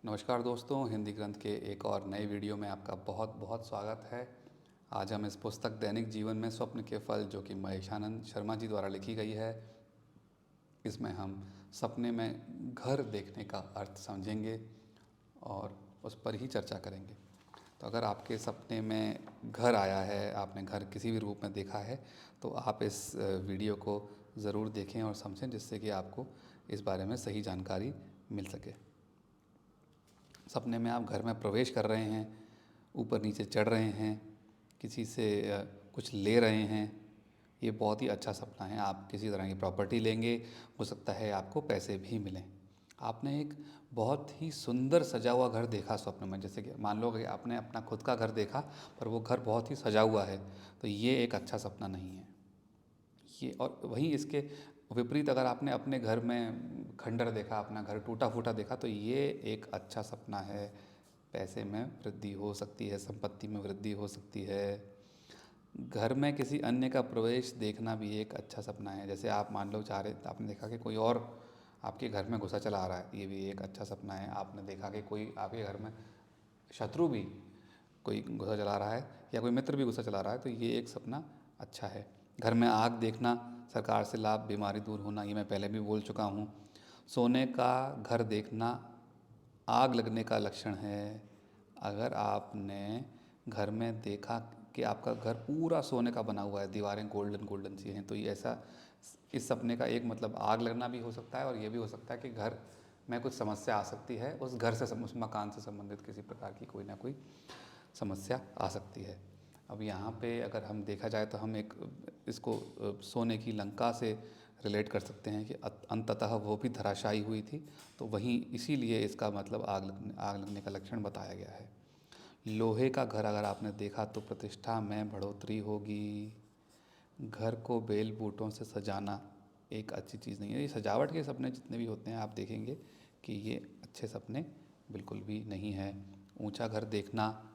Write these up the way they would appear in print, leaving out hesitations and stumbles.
नमस्कार दोस्तों, हिंदी ग्रंथ के एक और नए वीडियो में आपका बहुत बहुत स्वागत है। आज हम इस पुस्तक दैनिक जीवन में स्वप्न के फल, जो कि महेशानंद शर्मा जी द्वारा लिखी गई है, इसमें हम सपने में घर देखने का अर्थ समझेंगे और उस पर ही चर्चा करेंगे। तो अगर आपके सपने में घर आया है, आपने घर किसी भी रूप में देखा है, तो आप इस वीडियो को ज़रूर देखें और समझें, जिससे कि आपको इस बारे में सही जानकारी मिल सके। सपने में आप घर में प्रवेश कर रहे हैं, ऊपर नीचे चढ़ रहे हैं, किसी से कुछ ले रहे हैं, ये बहुत ही अच्छा सपना है। आप किसी तरह की प्रॉपर्टी लेंगे, हो सकता है आपको पैसे भी मिलें। आपने एक बहुत ही सुंदर सजा हुआ घर देखा स्वप्न में, जैसे कि मान लो कि आपने अपना खुद का घर देखा, पर वो घर बहुत ही सजा हुआ है, तो ये एक अच्छा सपना नहीं है ये। और वहीं इसके विपरीत अगर आपने अपने घर में खंडर देखा, अपना घर टूटा फूटा देखा, तो ये एक अच्छा सपना है। पैसे में वृद्धि हो सकती है, संपत्ति में वृद्धि हो सकती है। घर में किसी अन्य का प्रवेश देखना भी एक अच्छा सपना है। जैसे आप मान लो चाह रहे, आपने देखा कि कोई और आपके घर में घुसा चला आ रहा है, ये भी एक अच्छा सपना है। आपने देखा कि कोई आपके घर में शत्रु भी कोई घुसा चला रहा है, या कोई मित्र भी घुसा चला रहा है, तो ये एक सपना अच्छा है। घर में आग देखना, सरकार से लाभ, बीमारी दूर होना, ये मैं पहले भी बोल चुका हूँ। सोने का घर देखना आग लगने का लक्षण है। अगर आपने घर में देखा कि आपका घर पूरा सोने का बना हुआ है, दीवारें गोल्डन गोल्डन सी हैं, तो ये ऐसा, इस सपने का एक मतलब आग लगना भी हो सकता है, और ये भी हो सकता है कि घर में कुछ समस्या आ सकती है, उस घर से उस मकान से संबंधित किसी प्रकार की कोई ना कोई समस्या आ सकती है। अब यहाँ पे अगर हम देखा जाए तो हम एक इसको सोने की लंका से रिलेट कर सकते हैं कि अंततः वो भी धराशायी हुई थी, तो वहीं इसीलिए इसका मतलब आग लगने का लक्षण बताया गया है। लोहे का घर अगर आपने देखा तो प्रतिष्ठा में बढ़ोतरी होगी। घर को बेल बूटों से सजाना एक अच्छी चीज़ नहीं है। ये सजावट के सपने जितने भी होते हैं, आप देखेंगे कि ये अच्छे सपने बिल्कुल भी नहीं है। ऊंचा घर देखना,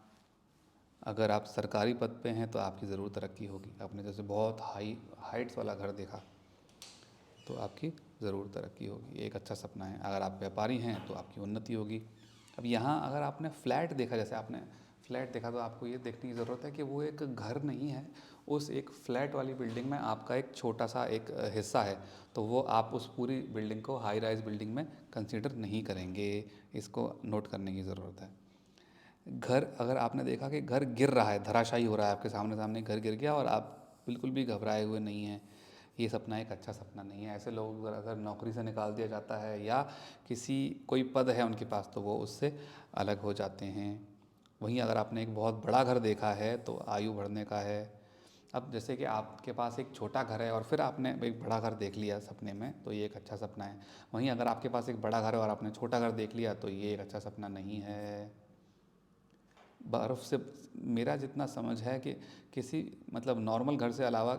अगर आप सरकारी पद पे हैं तो आपकी ज़रूर तरक्की होगी। आपने जैसे बहुत हाइट्स वाला घर देखा, तो आपकी ज़रूर तरक्की होगी, एक अच्छा सपना है। अगर आप व्यापारी हैं तो आपकी उन्नति होगी। अब यहाँ अगर आपने फ्लैट देखा, जैसे आपने फ्लैट देखा, तो आपको ये देखने की ज़रूरत है कि वो एक घर नहीं है, उस एक फ्लैट वाली बिल्डिंग में आपका एक छोटा सा एक हिस्सा है, तो वो आप उस पूरी बिल्डिंग को हाई राइज बिल्डिंग में कंसीडर नहीं करेंगे। इसको नोट करने की ज़रूरत है। घर अगर आपने देखा कि घर गिर रहा है, धराशायी हो रहा है, आपके सामने सामने घर गिर गया और आप बिल्कुल भी घबराए हुए नहीं हैं, ये सपना एक अच्छा सपना नहीं है। ऐसे लोग अगर नौकरी से निकाल दिया जाता है, या किसी कोई पद है उनके पास, तो वो उससे अलग हो जाते हैं। वहीं अगर आपने एक बहुत बड़ा घर देखा है तो आयु बढ़ने का है। अब जैसे कि आपके पास एक छोटा घर है और फिर आपने एक बड़ा घर देख लिया सपने में, तो ये एक अच्छा सपना है। वहीं अगर आपके पास एक बड़ा घर है और आपने छोटा घर देख लिया, तो ये एक अच्छा सपना नहीं है। बर्फ़ से मेरा जितना समझ है कि किसी मतलब नॉर्मल घर से अलावा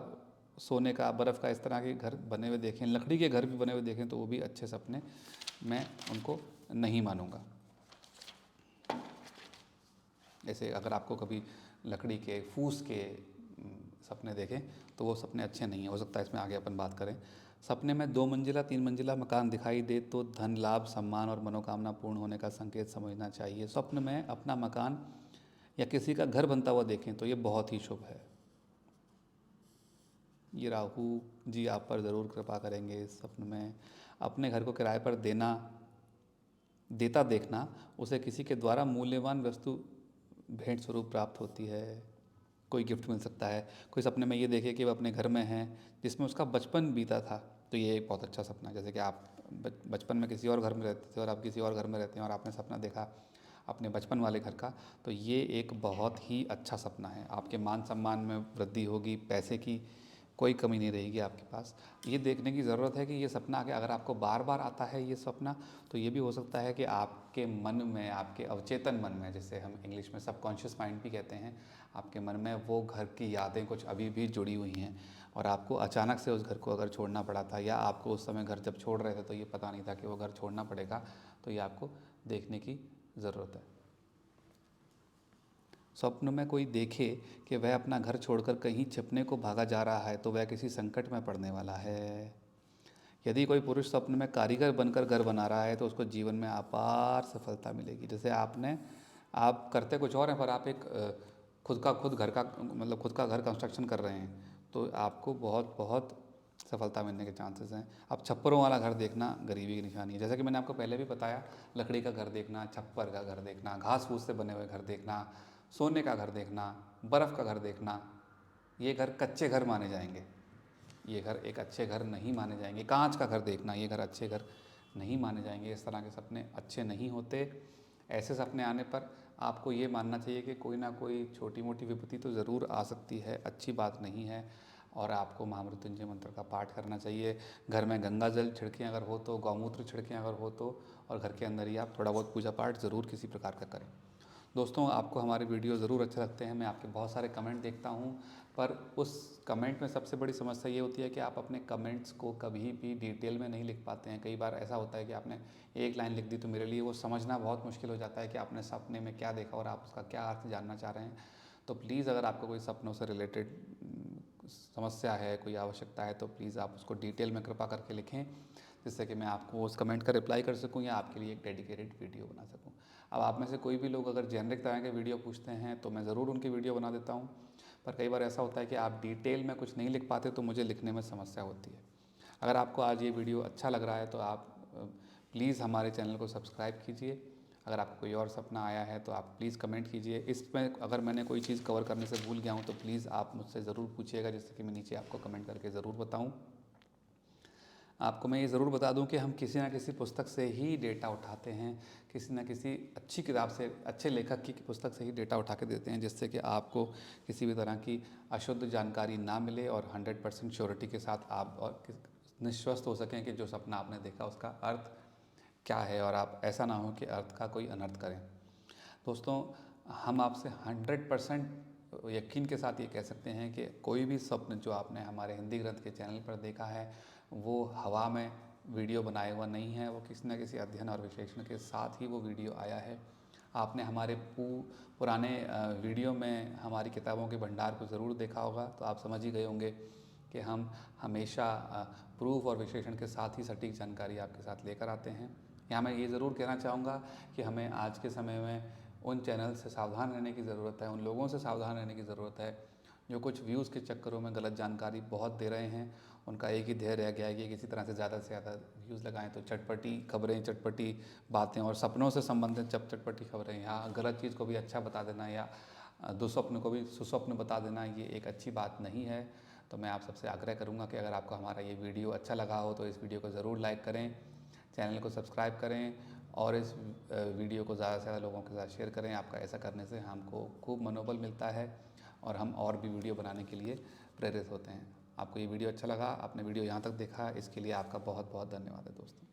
सोने का, बर्फ़ का, इस तरह के घर बने हुए देखें, लकड़ी के घर भी बने हुए देखें, तो वो भी अच्छे सपने मैं उनको नहीं मानूंगा। ऐसे अगर आपको कभी लकड़ी के फूस के सपने देखें, तो वो सपने अच्छे नहीं हैं। हो सकता है इसमें आगे अपन बात करें। सपने में 2 मंजिला 3 मंजिला मकान दिखाई दे तो धन लाभ, सम्मान और मनोकामना पूर्ण होने का संकेत समझना चाहिए। स्वप्न में अपना मकान या किसी का घर बनता हुआ देखें तो ये बहुत ही शुभ है। ये राहु जी आप पर ज़रूर कृपा करेंगे। स्वप्न में अपने घर को किराए पर देता देखना, उसे किसी के द्वारा मूल्यवान वस्तु भेंट स्वरूप प्राप्त होती है। कोई गिफ्ट मिल सकता है। कोई सपने में ये देखे कि वो अपने घर में है जिसमें उसका बचपन बीता था, तो ये एक बहुत अच्छा सपना है। जैसे कि आप बचपन में किसी और घर में रहते थे और आप किसी और घर में रहते हैं और आपने सपना देखा अपने बचपन वाले घर का, तो ये एक बहुत ही अच्छा सपना है। आपके मान सम्मान में वृद्धि होगी, पैसे की कोई कमी नहीं रहेगी आपके पास। ये देखने की ज़रूरत है कि ये सपना आगे अगर आपको बार बार आता है ये सपना, तो ये भी हो सकता है कि आपके मन में, आपके अवचेतन मन में, जिसे हम इंग्लिश में सबकॉन्शियस माइंड भी कहते हैं, आपके मन में वो घर की यादें कुछ अभी भी जुड़ी हुई हैं, और आपको अचानक से उस घर को अगर छोड़ना पड़ा था, या आपको उस समय घर जब छोड़ रहे थे तो ये पता नहीं था कि वो घर छोड़ना पड़ेगा, तो ये आपको देखने की ज़रूरत है। स्वप्न में कोई देखे कि वह अपना घर छोड़कर कहीं छिपने को भागा जा रहा है, तो वह किसी संकट में पड़ने वाला है। यदि कोई पुरुष स्वप्न में कारीगर बनकर घर बना रहा है तो उसको जीवन में अपार सफलता मिलेगी। जैसे आप करते कुछ और हैं पर आप एक खुद घर का मतलब खुद का घर कंस्ट्रक्शन कर रहे हैं, तो आपको बहुत बहुत सफलता मिलने के चांसेस हैं। अब छप्परों वाला घर देखना गरीबी की निशानी है। जैसा कि मैंने आपको पहले भी बताया, लकड़ी का घर देखना, छप्पर का घर देखना, घास फूस से बने हुए घर देखना, सोने का घर देखना, बर्फ़ का घर देखना, ये घर कच्चे घर माने जाएंगे। ये घर एक अच्छे घर नहीं माने जाएंगे। कांच का घर देखना, ये घर अच्छे घर नहीं माने जाएंगे। इस तरह के सपने अच्छे नहीं होते। ऐसे सपने आने पर आपको ये मानना चाहिए कि कोई ना कोई छोटी मोटी विपत्ति तो ज़रूर आ सकती है, अच्छी बात नहीं है। और आपको महामृत्युंजय मंत्र का पाठ करना चाहिए। घर में गंगा जल छिड़कें अगर हो तो, गौमूत्र छिड़कें अगर हो तो, और घर के अंदर ही आप थोड़ा बहुत पूजा पाठ ज़रूर किसी प्रकार का करें। दोस्तों, आपको हमारे वीडियो ज़रूर अच्छे लगते हैं। मैं आपके बहुत सारे कमेंट देखता हूँ, पर उस कमेंट में सबसे बड़ी समस्या ये होती है कि आप अपने कमेंट्स को कभी भी डिटेल में नहीं लिख पाते हैं। कई बार ऐसा होता है कि आपने एक लाइन लिख दी तो मेरे लिए वो समझना बहुत मुश्किल हो जाता है कि आपने सपने में क्या देखा और आप उसका क्या अर्थ जानना चाह रहे हैं। तो प्लीज़, अगर आपको कोई सपनों से रिलेटेड समस्या है, कोई आवश्यकता है, तो प्लीज़ आप उसको डिटेल में कृपा करके लिखें, जिससे कि मैं आपको उस कमेंट का रिप्लाई कर सकूं या आपके लिए एक डेडिकेटेड वीडियो बना सकूं। अब आप में से कोई भी लोग अगर जेनरिक तरह के वीडियो पूछते हैं तो मैं ज़रूर उनकी वीडियो बना देता हूं, पर कई बार ऐसा होता है कि आप डिटेल में कुछ नहीं लिख पाते तो मुझे लिखने में समस्या होती है। अगर आपको आज ये वीडियो अच्छा लग रहा है तो आप प्लीज़ हमारे चैनल को सब्सक्राइब कीजिए। अगर आपको कोई और सपना आया है तो आप प्लीज़ कमेंट कीजिए। इसमें अगर मैंने कोई चीज़ कवर करने से भूल गया हूँ तो प्लीज़ आप मुझसे ज़रूर पूछिएगा, जिससे कि मैं नीचे आपको कमेंट करके ज़रूर बताऊँ। आपको मैं ये ज़रूर बता दूं कि हम किसी न किसी पुस्तक से ही डेटा उठाते हैं, किसी न किसी अच्छी किताब से, अच्छे लेखक की पुस्तक से ही डेटा उठा के देते हैं, जिससे कि आपको किसी भी तरह की अशुद्ध जानकारी ना मिले और 100% श्योरिटी के साथ आप और निश्वस्त हो सकें कि जो सपना आपने देखा उसका अर्थ क्या है, और आप ऐसा ना हो कि अर्थ का कोई अनर्थ करें। दोस्तों, हम आपसे 100% यकीन के साथ ये कह सकते हैं कि कोई भी स्वप्न जो आपने हमारे हिंदी ग्रंथ के चैनल पर देखा है वो हवा में वीडियो बनाया हुआ नहीं है। वो किसी न किसी अध्ययन और विश्लेषण के साथ ही वो वीडियो आया है। आपने हमारे पुराने वीडियो में हमारी किताबों के भंडार को ज़रूर देखा होगा, तो आप समझ ही गए होंगे कि हम हमेशा प्रूफ और विश्लेषण के साथ ही सटीक जानकारी आपके साथ लेकर आते हैं। यहाँ मैं ये ज़रूर कहना चाहूँगा कि हमें आज के समय में उन चैनल से सावधान रहने की ज़रूरत है, उन लोगों से सावधान रहने की ज़रूरत है जो कुछ व्यूज़ के चक्करों में गलत जानकारी बहुत दे रहे हैं। उनका एक ही ध्येय रह गया है कि किसी तरह से ज़्यादा व्यूज़ लगाएं, तो चटपटी खबरें, चटपटी बातें और सपनों से संबंधित चटपटी खबरें या गलत चीज़ को भी अच्छा बता देना या दुस्वप्न को भी सुस्वप्न बता देना, ये एक अच्छी बात नहीं है। तो मैं आप सबसे आग्रह करूँगा कि अगर आपको हमारा ये वीडियो अच्छा लगा हो तो इस वीडियो को ज़रूर लाइक करें, चैनल को सब्सक्राइब करें और इस वीडियो को ज़्यादा से ज़्यादा लोगों के साथ शेयर करें। आपका ऐसा करने से हमको खूब मनोबल मिलता है और हम और भी वीडियो बनाने के लिए प्रेरित होते हैं। आपको ये वीडियो अच्छा लगा, आपने वीडियो यहाँ तक देखा, इसके लिए आपका बहुत बहुत धन्यवाद है दोस्तों।